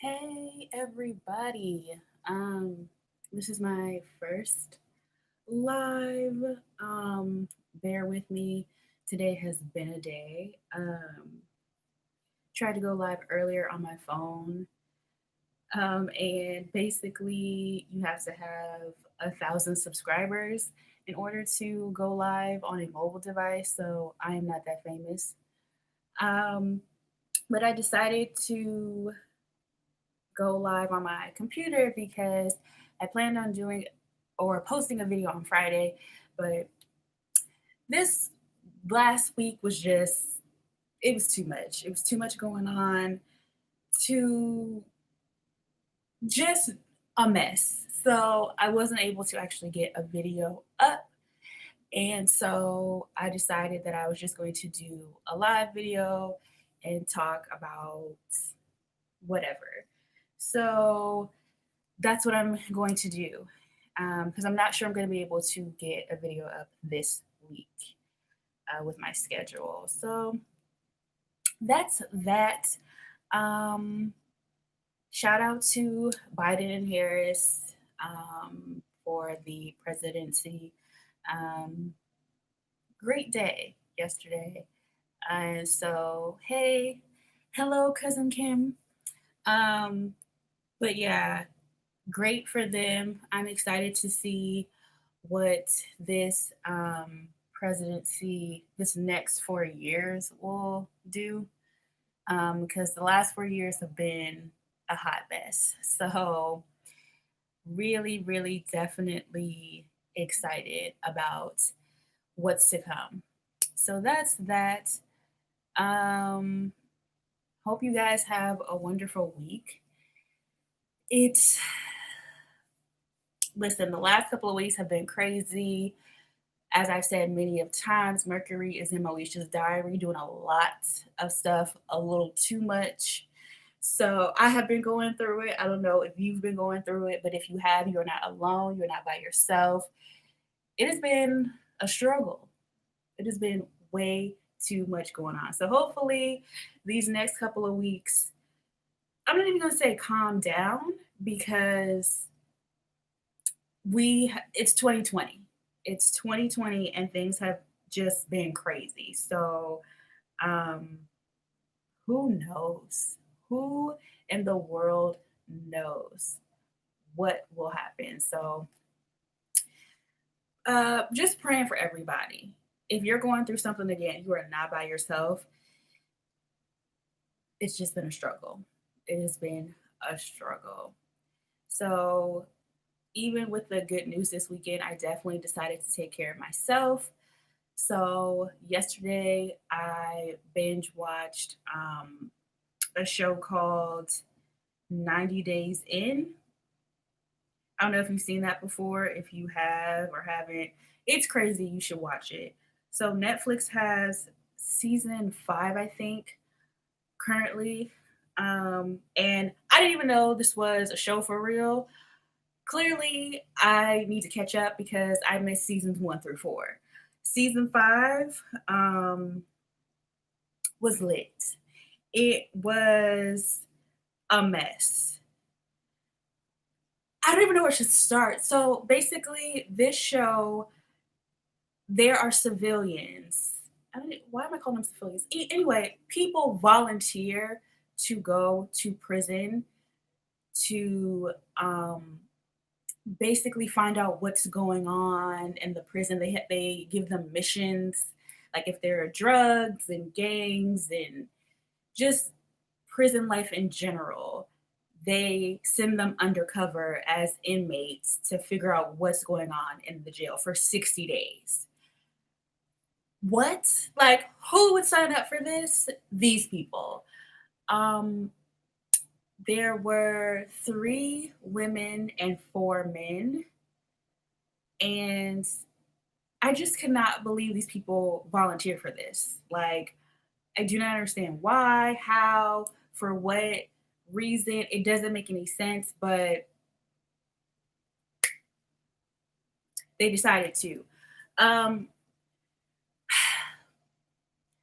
Hey everybody. This is my first live. Bear with me. Today has been a day. Tried to go live earlier on my phone. And basically you have to have 1,000 subscribers in order to go live on a mobile device. So I am not that famous. Um, but I decided to go live on my computer because I planned on doing or posting a video on Friday, but this last week was just it was too much. It was too much going on, too just a mess. So I wasn't able to actually get a video up. And so I decided that I was just going to do a live video and talk about whatever. So that's what I'm going to do because I'm not sure I'm going to be able to get a video up this week with my schedule. So that's that. Um, Shout out to Biden and Harris for the presidency. Um, Great day yesterday. And so, hey, hello, cousin Kim. Um, but yeah, great for them. I'm excited to see what this presidency, this next 4 years will do. Because the last 4 years have been a hot mess. So, really, really, definitely excited about what's to come. So, that's that. Um, Hope you guys have a wonderful week. It's Listen, the last couple of weeks have been crazy. As I've said many of times, Mercury is in Moesha's diary, doing a lot of stuff, a little too much. So I have been going through it. I don't know if you've been going through it, but if you have, you're not alone. You're not by yourself. It has been a struggle. It has been way too much going on. So hopefully, these next couple of weeks, I'm not even going to say calm down because it's 2020. It's 2020 and things have just been crazy. So, um who knows? Who in the world knows what will happen? So, just praying for everybody. If you're going through something again, you are not by yourself. It's just been a struggle. It has been a struggle. So, even with the good news this weekend, I definitely decided to take care of myself. So yesterday I binge watched a show called 90 Days In. I don't know if you've seen that before. If you have or haven't, it's crazy. You should watch it. So Netflix has season 5, I think, currently. And I didn't even know this was a show for real. Clearly, I need to catch up because I missed seasons 1 through 4. Season 5 was lit. It was a mess. I don't even know where to start. So basically, this show, there are civilians. Why am I calling them civilians? Anyway, people volunteer to go to prison to basically find out what's going on in the prison. They give them missions, like if there are drugs and gangs and just prison life in general. They send them undercover as inmates to figure out what's going on in the jail for 60 days. What? Like, who would sign up for this? These people. Um, there were 3 women and 4 men, and I just cannot believe these people volunteer for this. Like, I do not understand why, how, for what reason. It doesn't make any sense, but they decided to. Um,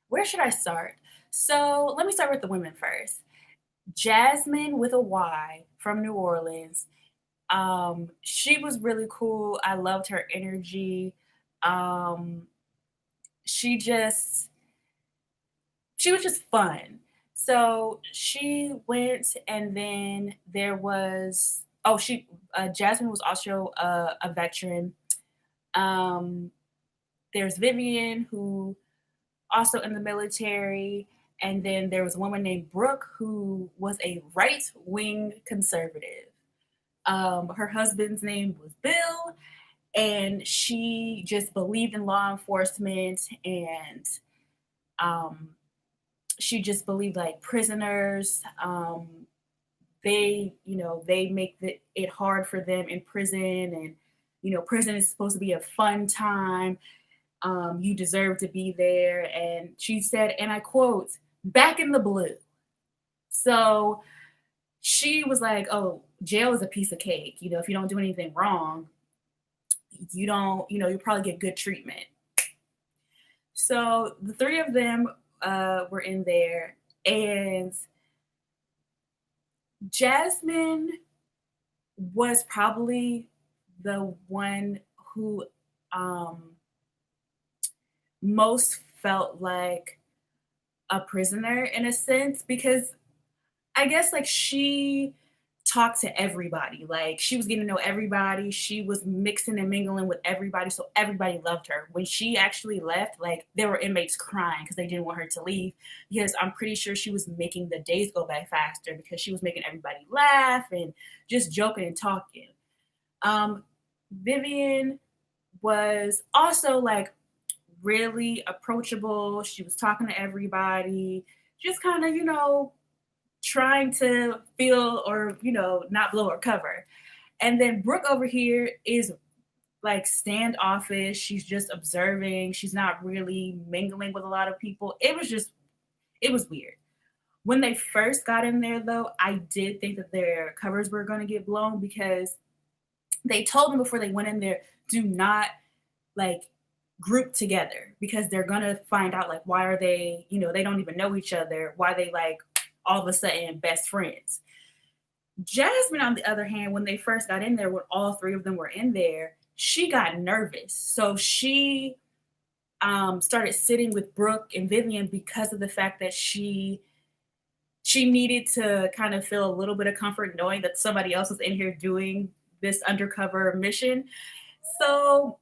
where should I start? So let me start with the women first. Jasmine with a Y from New Orleans. She was really cool. I loved her energy. Um, she just she was just fun. So she went, and then there was she Jasmine was also a veteran. Um, there's Vivian, who also in the military, and then there was a woman named Brooke who was a right wing conservative. Her husband's name was Bill, and she just believed in law enforcement, and um, she just believed like prisoners. They make it hard for them in prison, and prison is supposed to be a fun time. You deserve to be there. And she said, and I quote, back in the blue. So she was like, oh, jail is a piece of cake. If you don't do anything wrong, you don't, you probably get good treatment. So the three of them were in there, and Jasmine was probably the one who um, most felt like a prisoner in a sense, because I guess like she talked to everybody. Like she was getting to know everybody. She was mixing and mingling with everybody. So everybody loved her. When she actually left, like there were inmates crying because they didn't want her to leave. Because I'm pretty sure she was making the days go by faster because she was making everybody laugh and just joking and talking. Um, Vivian was also like really approachable. She was talking to everybody, just kind of, trying to feel or not blow her cover. And then Brooke over here is like standoffish. She's just observing. She's not really mingling with a lot of people. It was weird. When they first got in there, though, I did think that their covers were going to get blown because they told them before they went in there, do not like group together because they're going to find out like why are they, they don't even know each other, why they like all of a sudden best friends. Jasmine, on the other hand, when they first got in there, when all three of them were in there, she got nervous. So she started sitting with Brooke and Vivian because of the fact that she needed to kind of feel a little bit of comfort knowing that somebody else was in here doing this undercover mission. So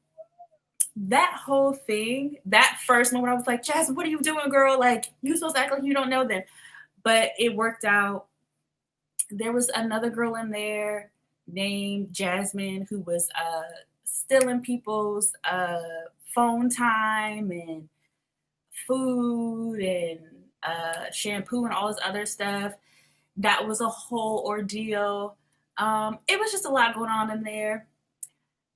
that whole thing, that first moment, I was like, Jasmine, what are you doing, girl? Like, you supposed to act like you don't know them. But it worked out. There was another girl in there named Jasmine who was stealing people's phone time and food and shampoo and all this other stuff. That was a whole ordeal. It was just a lot going on in there.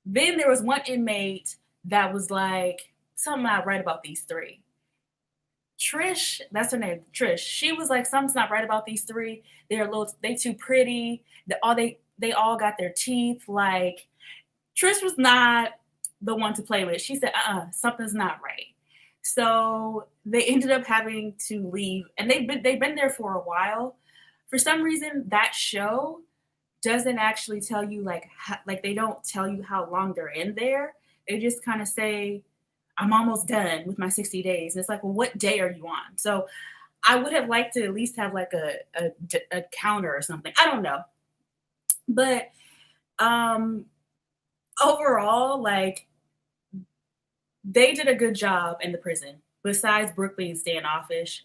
Then there was one inmate that was like, something not right about these three. Trish, that's her name, Trish. She was like, something's not right about these three. They too pretty. They all got their teeth. Like Trish was not the one to play with. She said, something's not right. So they ended up having to leave, and they've been there for a while. For some reason, that show doesn't actually tell you like they don't tell you how long they're in there. They just kind of say, I'm almost done with my 60 days. And it's like, well, what day are you on? So I would have liked to at least have like a counter or something. I don't know. But um overall, like they did a good job in the prison, besides Brooke being standoffish.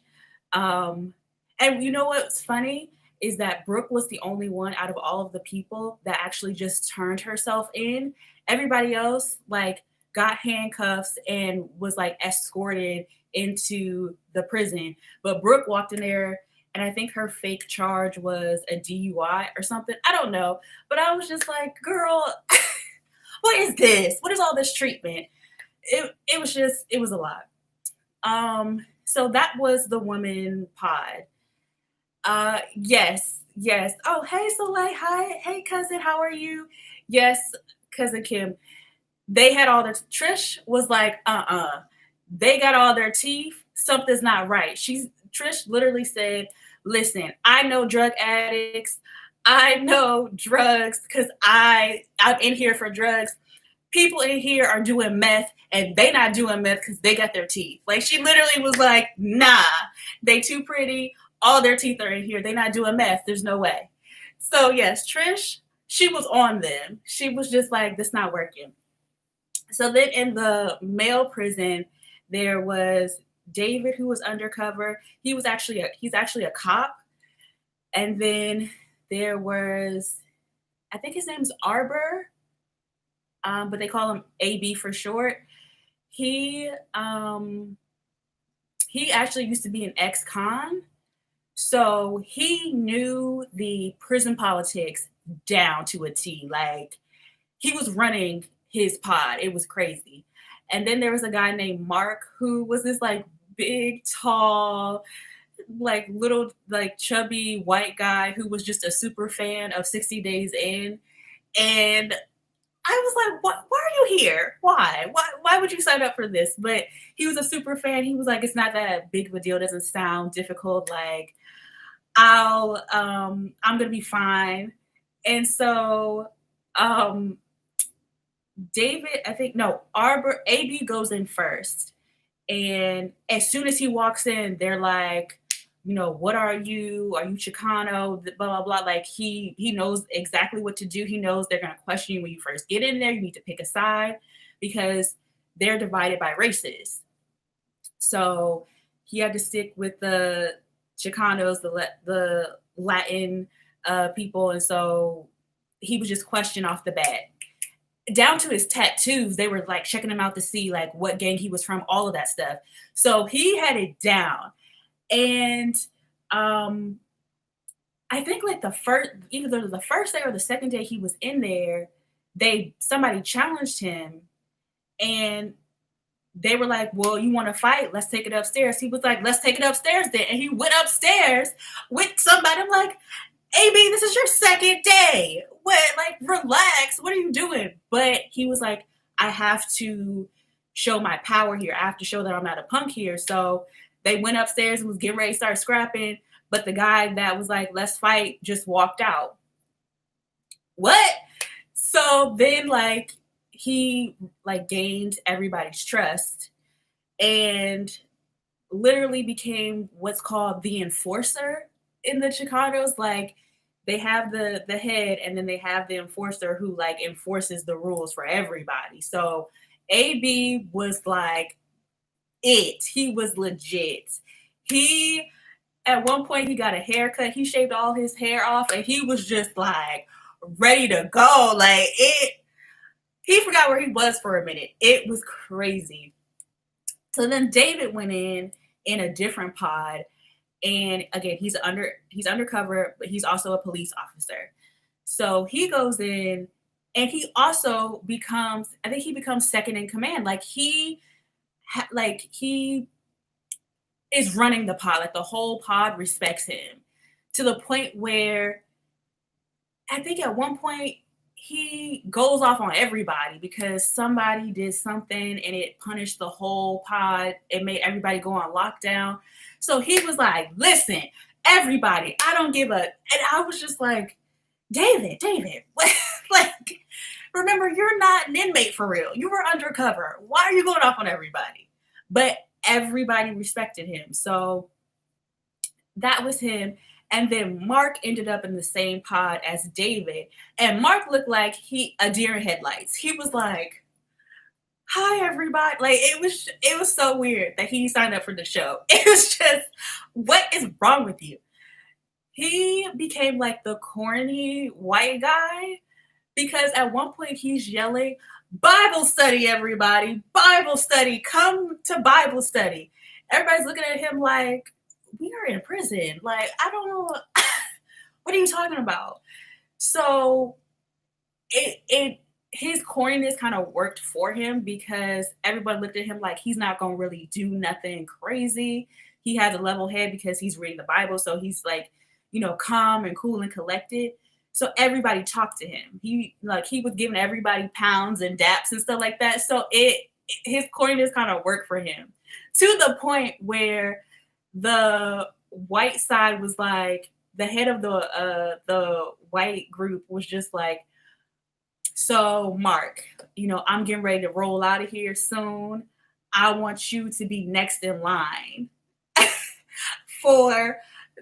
Um, and you know what's funny is that Brooke was the only one out of all of the people that actually just turned herself in. Everybody else like got handcuffs and was like escorted into the prison. But Brooke walked in there, and I think her fake charge was a DUI or something. I don't know. But I was just like, girl, what is this? What is all this treatment? It was a lot. So that was the woman pod. Yes. Oh, hey Soleil, hi, hey cousin, how are you? Yes, cousin Kim. They had all their Trish was like, they got all their teeth. Something's not right. Trish literally said, Listen, I know drug addicts. I know drugs because I'm in here for drugs. People in here are doing meth and they not doing meth because they got their teeth. Like she literally was like, nah, they too pretty. All their teeth are in here. They not doing meth. There's no way. So yes, Trish, she was on them. She was just like, this not working. So then in the male prison, there was David who was undercover. He's actually a cop. And then there was, I think his name's Arbor, but they call him AB for short. He um, he actually used to be an ex-con, so he knew the prison politics down to a T. Like he was running his pod. It was crazy. And then there was a guy named Mark who was this like big, tall, like little, like chubby white guy who was just a super fan of 60 Days In. And I was like, "What? Why are you here? Why? Why would you sign up for this?" But he was a super fan. He was like, "It's not that big of a deal. It doesn't sound difficult. Like, I'm gonna be fine." And so, um, David, I think no, Arbor AB goes in first, and as soon as he walks in, they're like, what are you? Are you Chicano? Blah blah blah. Like he knows exactly what to do. He knows they're gonna question you when you first get in there. You need to pick a side because they're divided by races. So he had to stick with the Chicanos, the Latin people, and so he was just questioned off the bat down to his tattoos. They were like checking him out to see like what gang he was from, all of that stuff. So he had it down. And um I think like the first, either the first day or the second day he was in there, somebody challenged him and they were like, well, you want to fight? Let's take it upstairs. He was like, let's take it upstairs then. And he went upstairs with somebody. I'm like, AB, this is your second day. What? Like, relax. What are you doing? But he was like, I have to show my power here. I have to show that I'm not a punk here. So they went upstairs and was getting ready to start scrapping. But the guy that was like, let's fight, just walked out. What? So then, like, he like gained everybody's trust and literally became what's called the enforcer in the Chicanos. Like they have the head and then they have the enforcer who like enforces the rules for everybody. So AB was like he was legit. He At one point he got a haircut. He shaved all his hair off and he was just like ready to go. Like he forgot where he was for a minute. It was crazy. So then David went in a different pod, and again he's undercover, but he's also a police officer. So he goes in, and he also becomes, I think he becomes second in command. Like he is running the pod. Like the whole pod respects him to the point where I think at one point he goes off on everybody because somebody did something and it punished the whole pod. It made everybody go on lockdown. So he was like, listen, everybody, I don't give a. And I was just like, David, what? Like, remember, you're not an inmate for real. You were undercover. Why are you going off on everybody? But everybody respected him. So that was him. And then Mark ended up in the same pod as David. And Mark looked like a deer in headlights. He was like, hi everybody. Like it was so weird that he signed up for the show. It was just, what is wrong with you? He became like the corny white guy because at one point he's yelling, Bible study, everybody. Bible study. Come to Bible study. Everybody's looking at him like, we are in prison. Like, I don't know. What are you talking about? So his corniness kind of worked for him because everybody looked at him like he's not going to really do nothing crazy. He has a level head because he's reading the Bible. So he's like, calm and cool and collected. So everybody talked to him. He was giving everybody pounds and daps and stuff like that. So his corniness kind of worked for him to the point where the white side was like, the head of the white group was just like, so Mark, I'm getting ready to roll out of here soon. I want you to be next in line for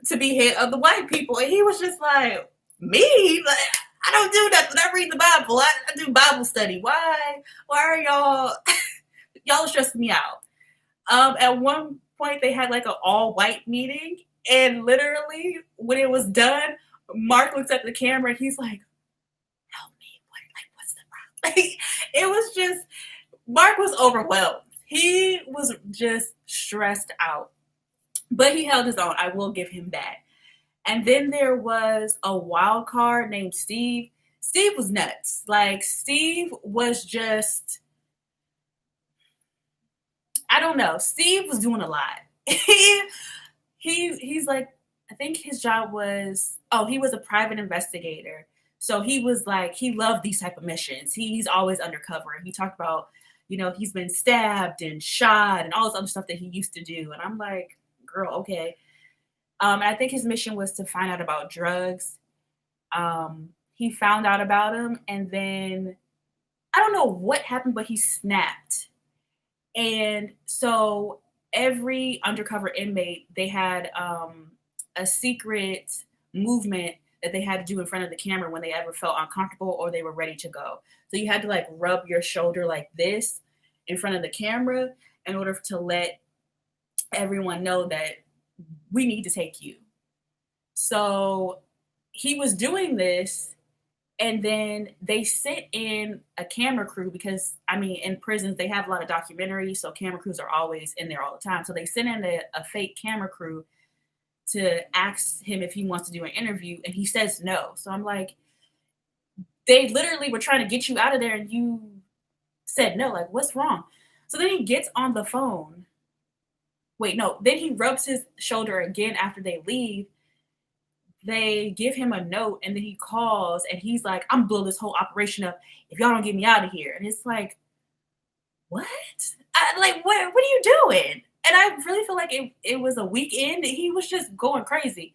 to be head of the white people. And he was just like, me? Like, I don't do nothing. I read the Bible. I do Bible study. Why are y'all stressing me out? At one point they had like an all white meeting, and literally when it was done, Mark looks at the camera and he's like, help me. What's the problem? Like, it was just, Mark was overwhelmed. He was just stressed out. But he held his own. I will give him that. And then there was a wild card named Steve. Steve was nuts. Like, Steve was just, I don't know. Steve was doing a lot. He's like, I think his job was, oh, he was a private investigator. So he was like, he loved these type of missions. He's always undercover. He talked about, he's been stabbed and shot and all this other stuff that he used to do. And I'm like, girl, okay. I think his mission was to find out about drugs. He found out about him, and then I don't know what happened, but he snapped. And so every undercover inmate, they had a secret movement that they had to do in front of the camera when they ever felt uncomfortable or they were ready to go. So you had to like rub your shoulder like this in front of the camera in order to let everyone know that we need to take you. So he was doing this, and then they sent in a camera crew because, I mean, in prisons, they have a lot of documentaries, so camera crews are always in there all the time. So they sent in a fake camera crew to ask him if he wants to do an interview, and he says no. So I'm like, they literally were trying to get you out of there, and you said no. Like, what's wrong? So then he gets on the phone. Wait, no. Then he rubs his shoulder again after they leave. They give him a note, and then he calls, and he's like, I'm blowing this whole operation up if y'all don't get me out of here. And it's like, what? What are you doing? And I really feel like it was a weekend. He was just going crazy.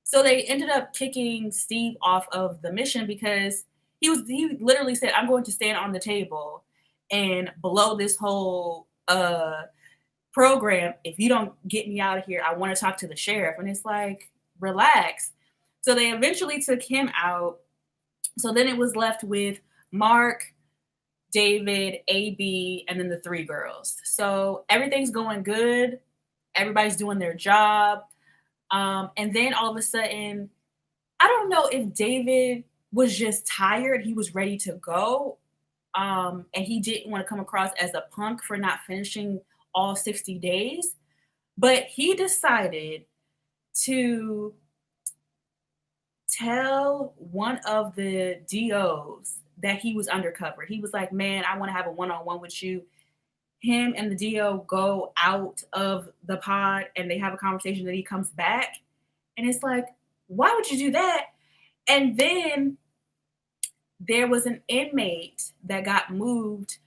So they ended up kicking Steve off of the mission because he literally said, I'm going to stand on the table and blow this whole program. If you don't get me out of here, I want to talk to the sheriff. And it's like, relax. So they eventually took him out. So then it was left with Mark, David, AB, and then the three girls. So everything's going good. Everybody's doing their job. And then all of a sudden, I don't know if David was just tired. He was ready to go. And he didn't want to come across as a punk for not finishing all 60 days. But he decided to tell one of the DOs that he was undercover. He was like, man, I want to have a one-on-one with you. Him and the DO go out of the pod and they have a conversation. Then he comes back and it's like, why would you do that? And then there was an inmate that got moved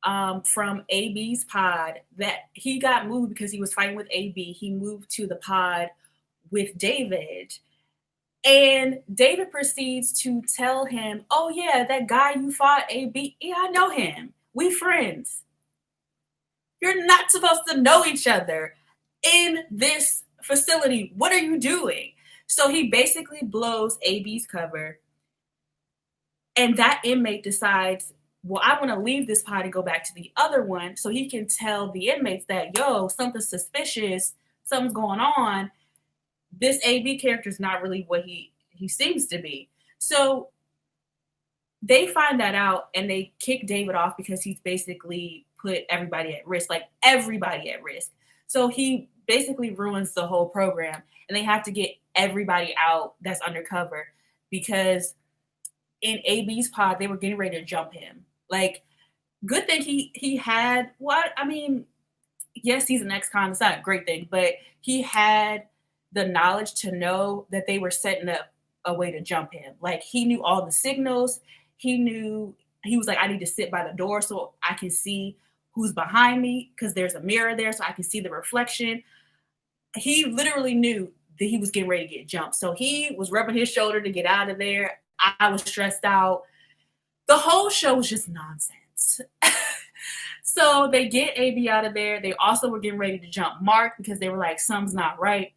from AB's pod. That he got moved because he was fighting with AB. He moved to the pod with David. And David proceeds to tell him, oh, yeah, that guy you fought, AB, yeah, I know him. We friends. You're not supposed to know each other in this facility. What are you doing? So he basically blows AB's cover. And that inmate decides, well, I want to leave this pod and go back to the other one so he can tell the inmates that, yo, something's suspicious, something's going on. This AB character is not really what he seems to be. So they find that out and they kick David off because he's basically put everybody at risk, like everybody at risk. So he basically ruins the whole program and they have to get everybody out that's undercover because in AB's pod, they were getting ready to jump him. Like, good thing he had what? I mean, yes, he's an ex-con. It's not a great thing, but he had the knowledge to know that they were setting up a way to jump him. Like, he knew all the signals. He was like, I need to sit by the door so I can see who's behind me because there's a mirror there so I can see the reflection. he literally knew that he was getting ready to get jumped. So he was rubbing his shoulder to get out of there. I was stressed out. The whole show was just nonsense. So they get AB out of there. They also were getting ready to jump Mark because they were like, something's not right.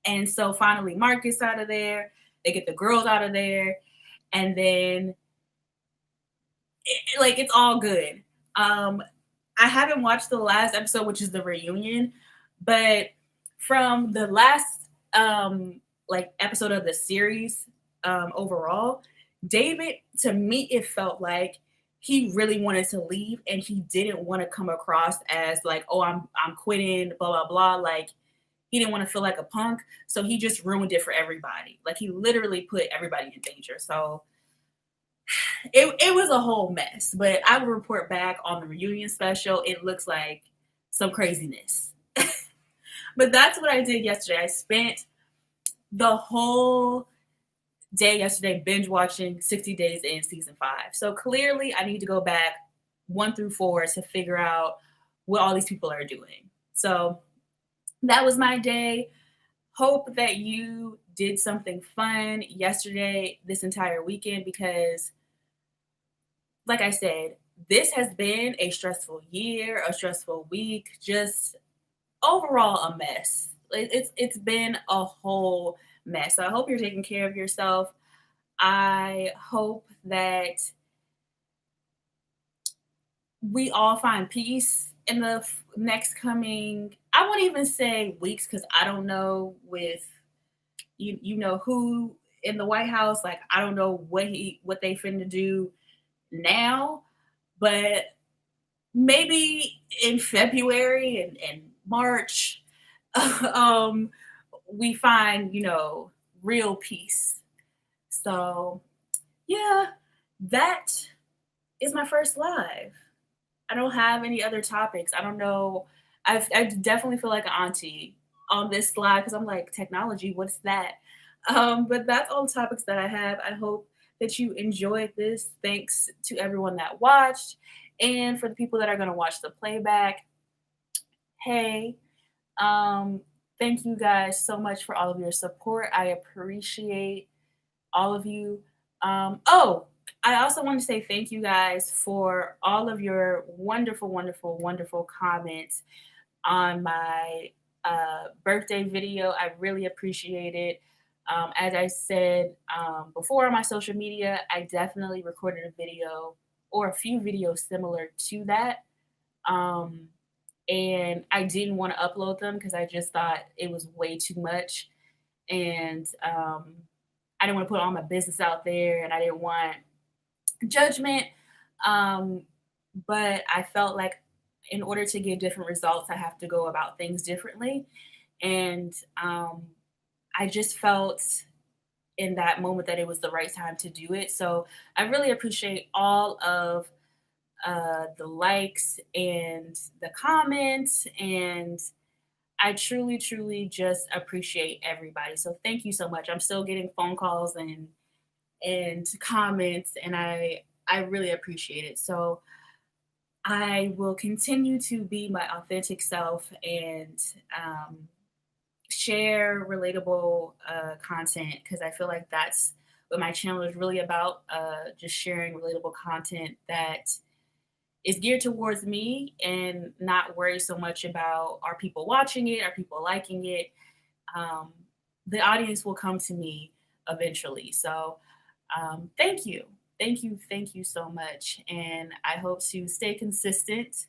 And so finally, Mark gets out of there. They get the girls out of there. And then, like, it's all good. I haven't watched the last episode, which is the reunion, but from the last like episode of the series overall, David, to me, it felt like he really wanted to leave and he didn't want to come across as like, oh, I'm quitting, blah blah blah. Like he didn't want to feel like a punk, so he just ruined it for everybody. Like he literally put everybody in danger. So it was a whole mess, but I will report back on the reunion special. It looks like some craziness. But that's what I did yesterday. I spent the whole day yesterday binge watching 60 Days in season 5. So clearly I need to go back 1 through 4 to figure out what all these people are doing. So that was my day. Hope that you did something fun yesterday, this entire weekend, because like I said, this has been a stressful year, a stressful week, just overall a mess. It's been a whole mess. So I hope you're taking care of yourself. I hope that we all find peace in the next coming. I won't even say weeks because I don't know with you know who in the White House. Like I don't know what they finna do now, but maybe in February and March, um, we find, real peace. So, yeah, that is my first live. I don't have any other topics. I don't know. I definitely feel like an auntie on this slide because I'm like, technology, what's that? But that's all the topics that I have. I hope that you enjoyed this. Thanks to everyone that watched. And for the people that are going to watch the playback, hey, um, thank you guys so much for all of your support. I appreciate all of you. Oh, I also want to say thank you guys for all of your wonderful, wonderful, wonderful comments on my birthday video. I really appreciate it. As I said before on my social media, I definitely recorded a video or a few videos similar to that. Um, and I didn't want to upload them because I just thought it was way too much. And I didn't want to put all my business out there and I didn't want judgment. Um, but I felt like in order to get different results, I have to go about things differently. And I just felt in that moment that it was the right time to do it. So I really appreciate all of the likes and the comments. And I truly, truly just appreciate everybody. So thank you so much. I'm still getting phone calls and comments, and I really appreciate it. So I will continue to be my authentic self and share relatable content because I feel like that's what my channel is really about. Just sharing relatable content that is geared towards me and not worry so much about are people watching it, are people liking it. Um, the audience will come to me eventually. So thank you. Thank you so much. And I hope to stay consistent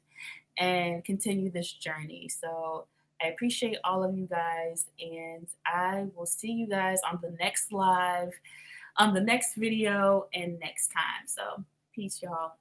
and continue this journey. So I appreciate all of you guys, and I will see you guys on the next live, on the next video, and next time. So peace, y'all.